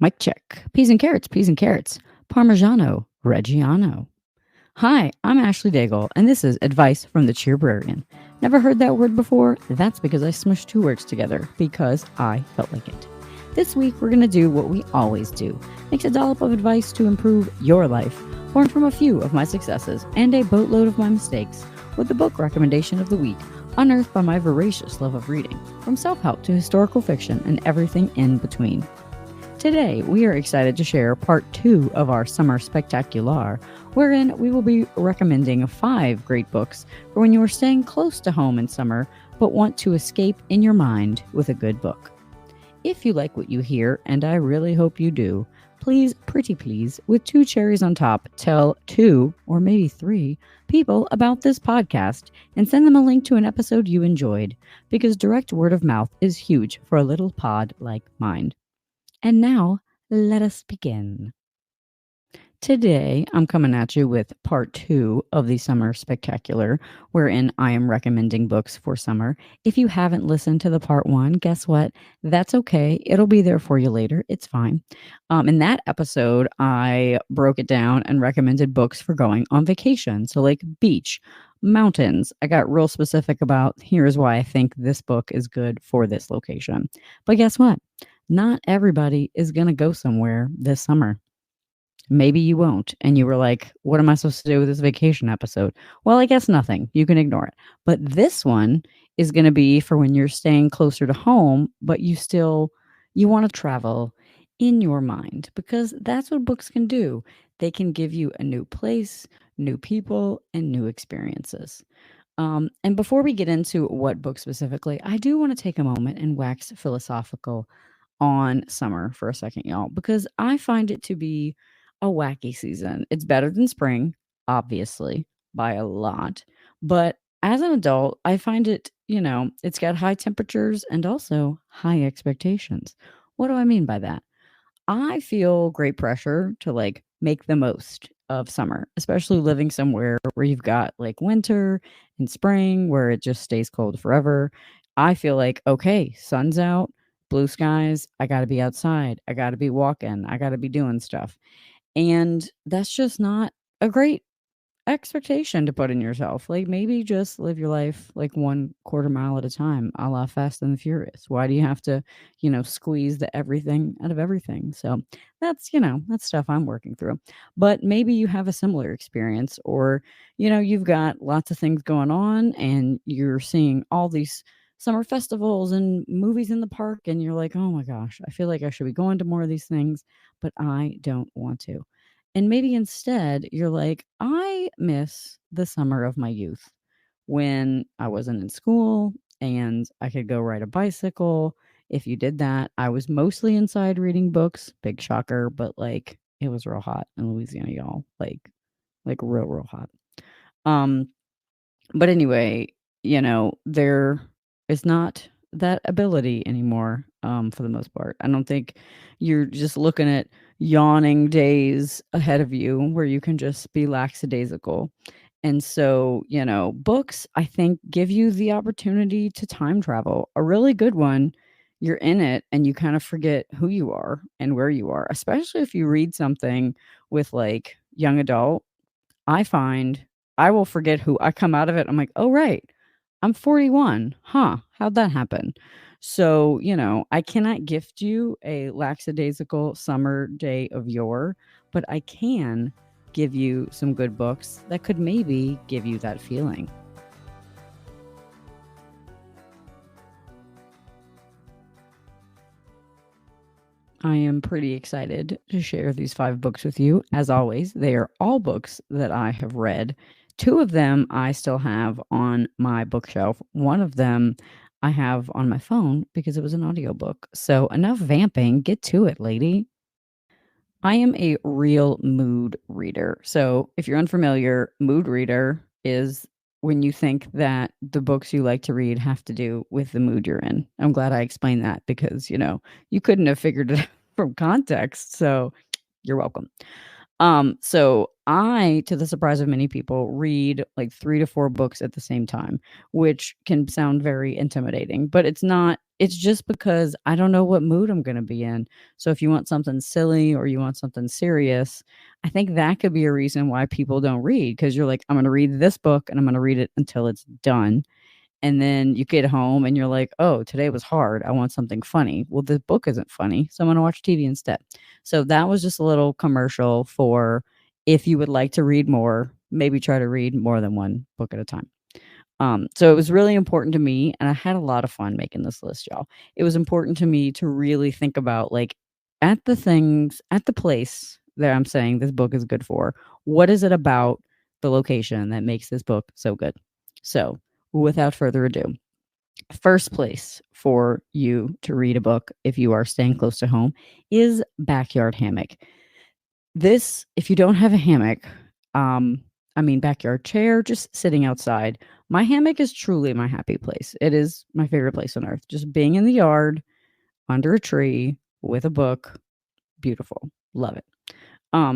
Mic check. Peas and carrots, peas and carrots. Parmigiano, Reggiano. Hi, I'm Ashley Daigle, and this is Advice from the Cheerbrarian. Never heard that word before? That's because I smushed two words together because I felt like it. This week, we're going to do what we always do mix a dollop of advice to improve your life, learn from a few of my successes and a boatload of my mistakes, with the book recommendation of the week, unearthed by my voracious love of reading, from self help to historical fiction and everything in between. Today, we are excited to share part 2 of our Summer Spectacular, wherein we will be recommending 5 great books for when you are staying close to home in summer but want to escape in your mind with a good book. If you like what you hear, and I really hope you do, please, pretty please, with 2 cherries on top, tell 2 or maybe 3 people about this podcast and send them a link to an episode you enjoyed, because direct word of mouth is huge for a little pod like mine. And now, let us begin. Today, I'm coming at you with part 2 of the Summer Spectacular, wherein I am recommending books for summer. If you haven't listened to the part 1, guess what? That's okay. It'll be there for you later. It's fine. In that episode, I broke it down and recommended books for going on vacation. So, like beach, mountains. I got real specific about here's why I think this book is good for this location. But guess what? Not everybody is going to go somewhere this summer. Maybe you won't. And you were like, what am I supposed to do with this vacation episode? Well, I guess nothing. You can ignore it. But this one is going to be for when you're staying closer to home, but you want to travel in your mind, because that's what books can do. They can give you a new place, new people, and new experiences. And before we get into what book specifically, I do want to take a moment and wax philosophical on summer for a second, y'all, because I find it to be a wacky season. It's better than spring, obviously, by a lot. But as an adult, I find it, it's got high temperatures and also high expectations. What do I mean by that? I feel great pressure to like make the most of summer, especially living somewhere where you've got like winter and spring where it just stays cold forever. I feel like, okay, sun's out, blue skies, I got to be outside. I got to be walking. I got to be doing stuff. And that's just not a great expectation to put in yourself. Like, maybe just live your life like 1/4 mile at a time, a la Fast and the Furious. Why do you have to, squeeze the everything out of everything? So that's stuff I'm working through. But maybe you have a similar experience, or, you've got lots of things going on and you're seeing all these summer festivals and movies in the park, and you're like, oh my gosh, I feel like I should be going to more of these things, but I don't want to. And maybe instead you're like, I miss the summer of my youth when I wasn't in school and I could go ride a bicycle. If you did that, I was mostly inside reading books. Big shocker, but like it was real hot in Louisiana, y'all. Like real hot. Um, but anyway, there is not that ability anymore, for the most part. I don't think you're just looking at yawning days ahead of you where you can just be lackadaisical. And so, books, I think, give you the opportunity to time travel. A really good one, you're in it and you kind of forget who you are and where you are, especially if you read something with like young adult. I find I will forget who I come out of it. I'm like, oh, right. I'm 41. Huh. How'd that happen? So, I cannot gift you a lackadaisical summer day of yore, but I can give you some good books that could maybe give you that feeling. I am pretty excited to share these 5 books with you. As always, they are all books that I have read. 2 of them I still have on my bookshelf. One of them I have on my phone because it was an audiobook. So enough vamping, get to it, lady. I am a real mood reader. So if you're unfamiliar, mood reader is when you think that the books you like to read have to do with the mood you're in. I'm glad I explained that because, you couldn't have figured it out from context. So you're welcome. So I, to the surprise of many people, read like 3 to 4 books at the same time, which can sound very intimidating, but it's not. It's just because I don't know what mood I'm gonna be in. So if you want something silly or you want something serious, I think that could be a reason why people don't read, because 'cause you're like, "I'm gonna read this book and I'm gonna read it until it's done." And then you get home and you're like, "Oh, today was hard. I want something funny." Well, the book isn't funny, so I'm gonna watch TV instead. So that was just a little commercial for, if you would like to read more, maybe try to read more than one book at a time. So it was really important to me, and I had a lot of fun making this list, y'all. It was important to me to really think about, like, at the place that I'm saying this book is good for, what is it about the location that makes this book so good? So, without further ado, first place for you to read a book if you are staying close to home is backyard hammock. This, if you don't have a hammock, backyard chair, just sitting outside. My hammock is truly my happy place. It is my favorite place on earth. Just being in the yard, under a tree, with a book, beautiful. Love it.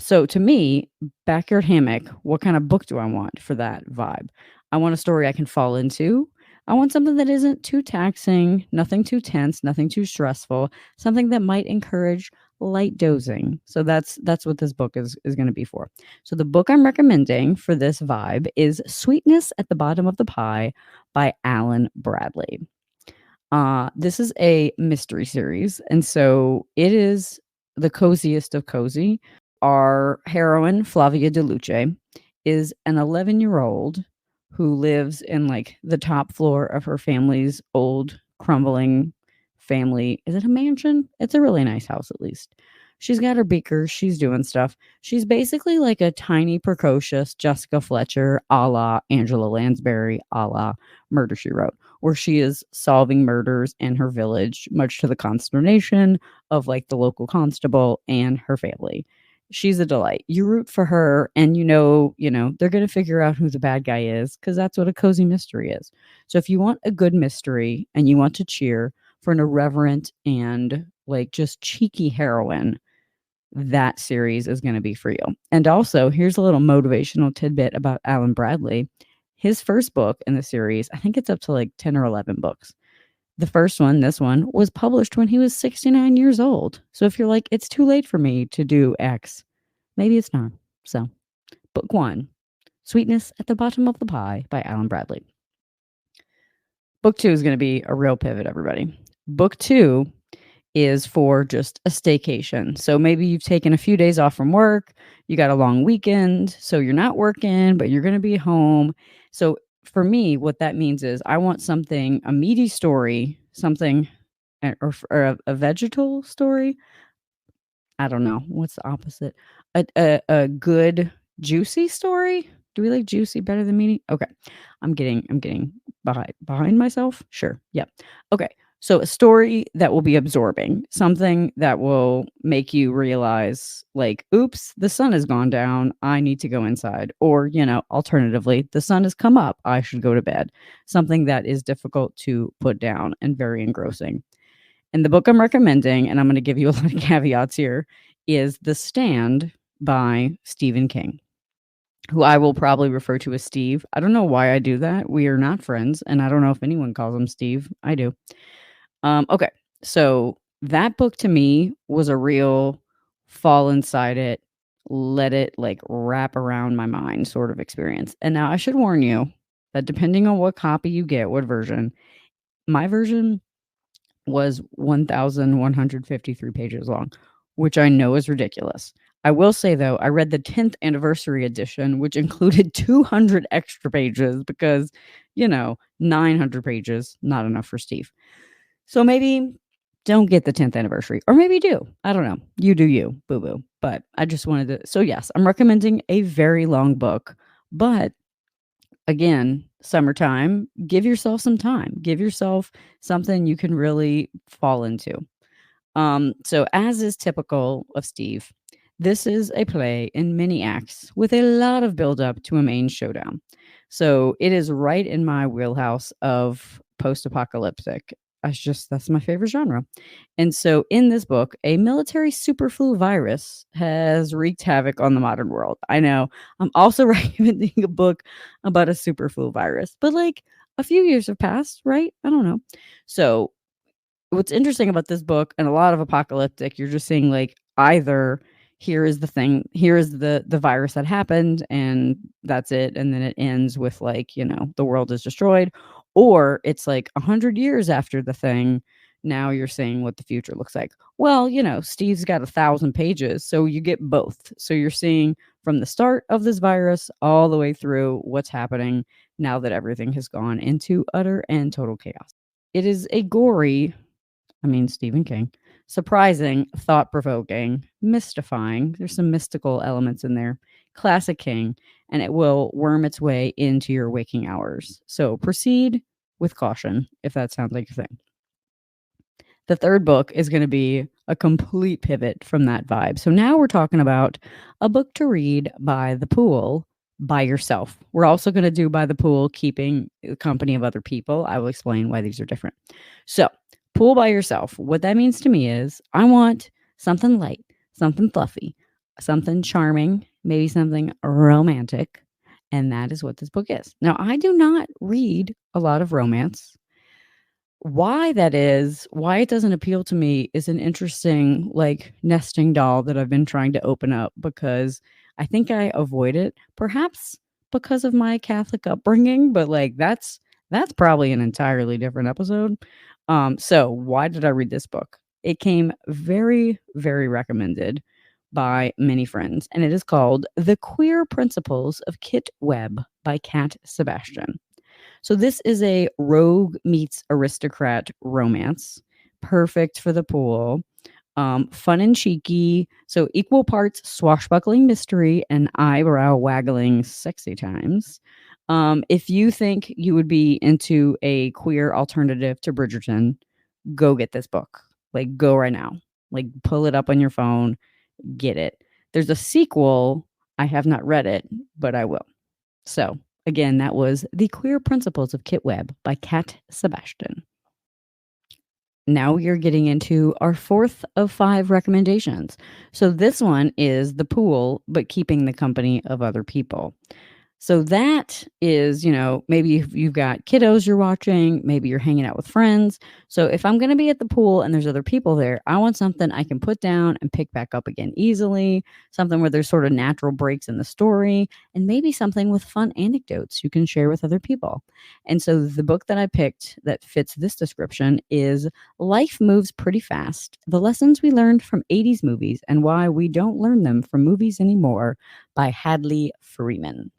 So to me, backyard hammock, what kind of book do I want for that vibe? I want a story I can fall into. I want something that isn't too taxing, nothing too tense, nothing too stressful, something that might encourage light dozing. So that's what this book is going to be for. So the book I'm recommending for this vibe is Sweetness at the Bottom of the Pie by Alan Bradley. This is a mystery series, and so it is the coziest of cozy. Our heroine, Flavia DeLuce, is an 11-year-old who lives in like the top floor of her family's old crumbling family. Is it a mansion? It's a really nice house, at least. She's got her beakers. She's doing stuff. She's basically like a tiny, precocious Jessica Fletcher, a la Angela Lansbury, a la Murder She Wrote, where she is solving murders in her village, much to the consternation of like the local constable and her family. She's a delight. You root for her, and they're going to figure out who the bad guy is, because that's what a cozy mystery is. So if you want a good mystery and you want to cheer for an irreverent and like just cheeky heroine, that series is going to be for you. And also, here's a little motivational tidbit about Alan Bradley. His first book in the series, I think it's up to like 10 or 11 books. The first one, this one, was published when he was 69 years old. So if you're like, it's too late for me to do X, maybe it's not. So, book one, Sweetness at the Bottom of the Pie by Alan Bradley. Book two is going to be a real pivot, everybody. Book two is for just a staycation. So maybe you've taken a few days off from work, you got a long weekend, so you're not working, but you're going to be home. So for me, what that means is I want something, a meaty story, something, or a vegetal story. I don't know. What's the opposite? A good juicy story? Do we like juicy better than meaty? Okay. I'm getting behind myself. Sure. Yep. Okay. So a story that will be absorbing, something that will make you realize, like, oops, the sun has gone down. I need to go inside. Or, alternatively, the sun has come up. I should go to bed. Something that is difficult to put down and very engrossing. And the book I'm recommending, and I'm going to give you a lot of caveats here, is The Stand by Stephen King, who I will probably refer to as Steve. I don't know why I do that. We are not friends, and I don't know if anyone calls him Steve. I do. Okay, so that book to me was a real fall inside it, let it like wrap around my mind sort of experience. And now I should warn you that depending on what copy you get, what version, my version was 1,153 pages long, which I know is ridiculous. I will say, though, I read the 10th anniversary edition, which included 200 extra pages because, 900 pages, not enough for Steve. So maybe don't get the 10th anniversary, or maybe do. I don't know. You do you, boo boo. But I just wanted to. So, yes, I'm recommending a very long book, but again, summertime, give yourself some time. Give yourself something you can really fall into. So as is typical of Steve, this is a play in many acts with a lot of build up to a main showdown. So it is right in my wheelhouse of post-apocalyptic. That's my favorite genre. And so in this book, a military superflu virus has wreaked havoc on the modern world. I know. I'm also recommending a book about a superflu virus, but like a few years have passed, right? I don't know. So what's interesting about this book and a lot of apocalyptic, you're just seeing like either here is the thing, here is the virus that happened and that's it, and then it ends with like, the world is destroyed, or it's like 100 years after the thing. Now you're seeing what the future looks like. Well, Steve's got 1,000 pages, so you get both. So you're seeing from the start of this virus all the way through what's happening now that everything has gone into utter and total chaos. It is a gory, Stephen King. Surprising, thought provoking, mystifying. There's some mystical elements in there. Classic King, and it will worm its way into your waking hours. So proceed with caution if that sounds like your thing. The third book is going to be a complete pivot from that vibe. So now we're talking about a book to read by the pool by yourself. We're also going to do by the pool, keeping the company of other people. I will explain why these are different. So, pool by yourself. What that means to me is I want something light, something fluffy, something charming, maybe something romantic. And that is what this book is. Now, I do not read a lot of romance. Why that is, why it doesn't appeal to me is an interesting, like, nesting doll that I've been trying to open up because I think I avoid it, perhaps because of my Catholic upbringing, but, like, that's probably an entirely different episode. So why did I read this book? It came very, very recommended by many friends, and it is called The Queer Principles of Kit Webb by Kat Sebastian. So this is a rogue meets aristocrat romance, perfect for the pool. Fun and cheeky, so equal parts swashbuckling mystery and eyebrow waggling sexy times. If you think you would be into a queer alternative to Bridgerton, go get this book. Like, go right now. Like, pull it up on your phone, get it. There's a sequel. I have not read it, but I will. So, again, that was The Queer Principles of Kit Webb by Kat Sebastian. Now you're getting into our fourth of 5 recommendations. So this one is the pool, but keeping the company of other people. So that is, maybe if you've got kiddos you're watching, maybe you're hanging out with friends. So if I'm going to be at the pool and there's other people there, I want something I can put down and pick back up again easily, something where there's sort of natural breaks in the story, and maybe something with fun anecdotes you can share with other people. And so the book that I picked that fits this description is Life Moves Pretty Fast: The Lessons We Learned from 80s Movies and Why We Don't Learn Them from Movies Anymore by Hadley Freeman.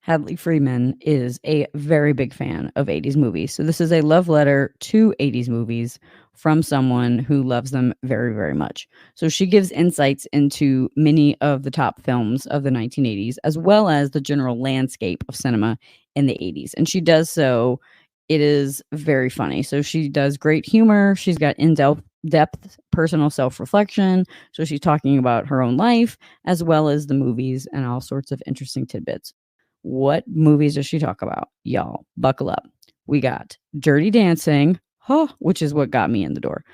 Hadley Freeman is a very big fan of 80s movies. So this is a love letter to 80s movies from someone who loves them very, very much. So she gives insights into many of the top films of the 1980s, as well as the general landscape of cinema in the 80s. And she does so. It is very funny. So she does great humor. She's got in-depth personal self-reflection. So she's talking about her own life, as well as the movies and all sorts of interesting tidbits. What movies does she talk about? Y'all, buckle up. We got Dirty Dancing, which is what got me in the door.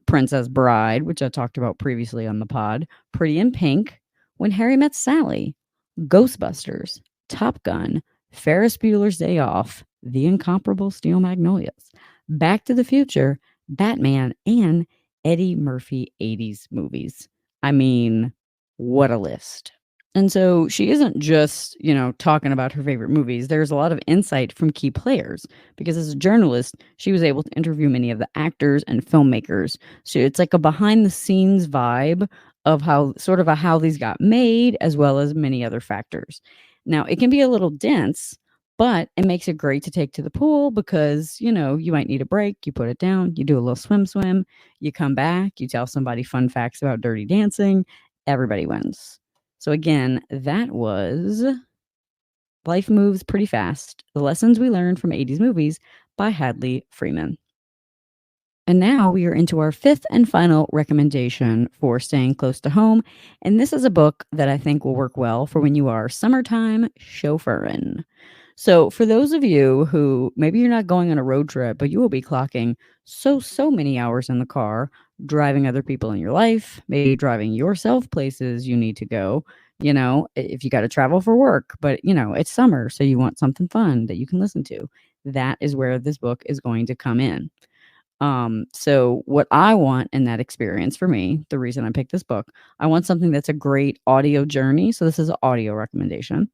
Princess Bride, which I talked about previously on the pod. Pretty in Pink, When Harry Met Sally, Ghostbusters, Top Gun, Ferris Bueller's Day Off, The Incomparable Steel Magnolias, Back to the Future, Batman, and Eddie Murphy 80s movies. I mean, what a list. And so she isn't just, talking about her favorite movies. There's a lot of insight from key players because as a journalist, she was able to interview many of the actors and filmmakers. So it's like a behind the scenes vibe of how these got made, as well as many other factors. Now, it can be a little dense, but it makes it great to take to the pool because, you might need a break. You put it down, you do a little swim, you come back, you tell somebody fun facts about Dirty Dancing. Everybody wins. So again, that was Life Moves Pretty Fast: The Lessons We Learned from 80s Movies by Hadley Freeman. And now we are into our fifth and final recommendation for staying close to home. And this is a book that I think will work well for when you are summertime chauffeuring. So, for those of you who maybe you're not going on a road trip, but you will be clocking so many hours in the car, driving other people in your life, maybe driving yourself places you need to go, if you got to travel for work, but it's summer, so you want something fun that you can listen to. That is where this book is going to come in. So what I want in that experience for me, the reason I picked this book, I want something that's a great audio journey. So this is an audio recommendation.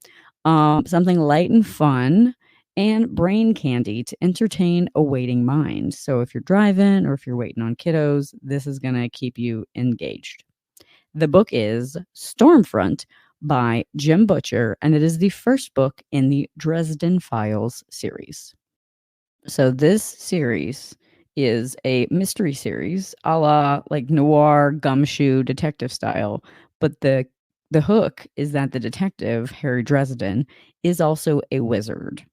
Something light and fun and brain candy to entertain a waiting mind. So if you're driving or if you're waiting on kiddos, this is going to keep you engaged. The book is Stormfront by Jim Butcher, and it is the first book in the Dresden Files series. So this series is a mystery series, a la like noir gumshoe detective style, but the hook is that the detective, Harry Dresden, is also a wizard.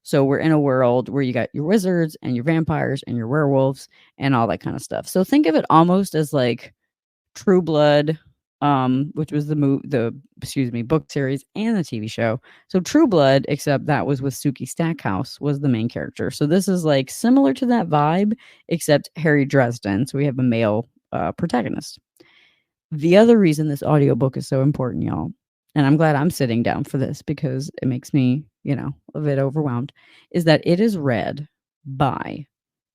So we're in a world where you got your wizards and your vampires and your werewolves and all that kind of stuff. So think of it almost as like True Blood, which was book series and the TV show. So True Blood, except that was with Suki Stackhouse, was the main character. So this is like similar to that vibe, except Harry Dresden. So we have a male protagonist. The other reason this audiobook is so important, y'all, and I'm glad I'm sitting down for this because it makes me, a bit overwhelmed, is that it is read by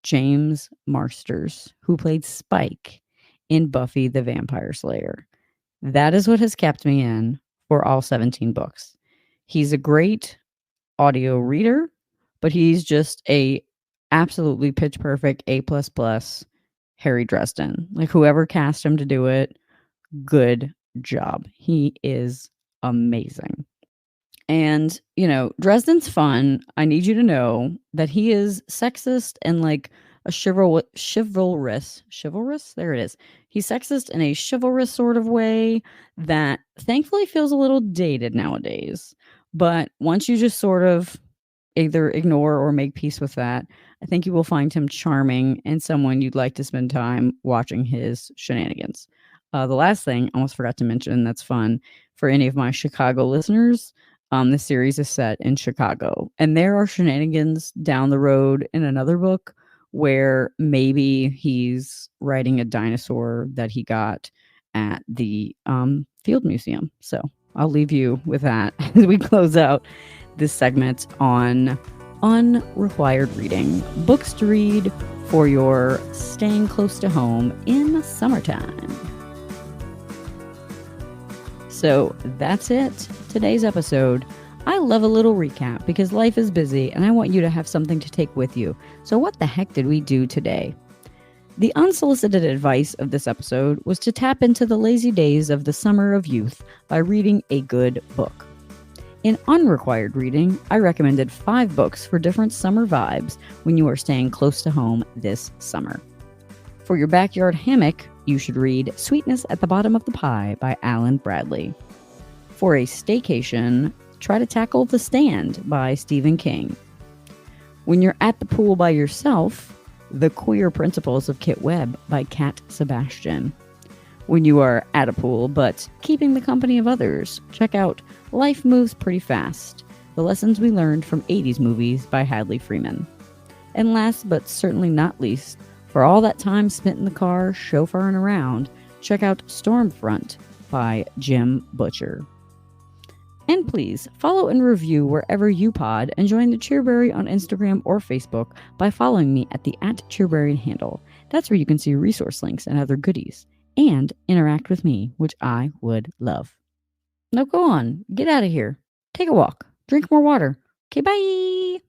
James Marsters, who played Spike in Buffy the Vampire Slayer. That is what has kept me in for all 17 books. He's a great audio reader, but he's just a absolutely pitch perfect A++ Harry Dresden. Like whoever cast him to do it, good job. He is amazing. And, Dresden's fun. I need you to know that he is sexist and like a chivalrous. There it is. He's sexist in a chivalrous sort of way that thankfully feels a little dated nowadays. But once you just sort of either ignore or make peace with that, I think you will find him charming and someone you'd like to spend time watching his shenanigans. The last thing I almost forgot to mention that's fun for any of my Chicago listeners. The series is set in Chicago, and there are shenanigans down the road in another book where maybe he's riding a dinosaur that he got at the Field Museum. So I'll leave you with that as we close out this segment on unrequired reading, books to read for your staying close to home in the summertime. So that's it. Today's episode. I love a little recap because life is busy and I want you to have something to take with you. So what the heck did we do today? The unsolicited advice of this episode was to tap into the lazy days of the summer of youth by reading a good book. In unrequired reading, I recommended 5 books for different summer vibes when you are staying close to home this summer. For your backyard hammock, you should read Sweetness at the Bottom of the Pie by Alan Bradley. For a staycation, try to tackle The Stand by Stephen King. When you're at the pool by yourself, The Queer Principles of Kit Webb by Kat Sebastian. When you are at a pool but keeping the company of others, check out Life Moves Pretty Fast, The Lessons We Learned from 80s Movies by Hadley Freeman. And last but certainly not least, for all that time spent in the car chauffeuring around, check out Stormfront by Jim Butcher. And please follow and review wherever you pod and join the Cheerberry on Instagram or Facebook by following me at the @Cheerberry handle. That's where you can see resource links and other goodies and interact with me, which I would love. Now go on, get out of here, take a walk, drink more water. Okay, bye.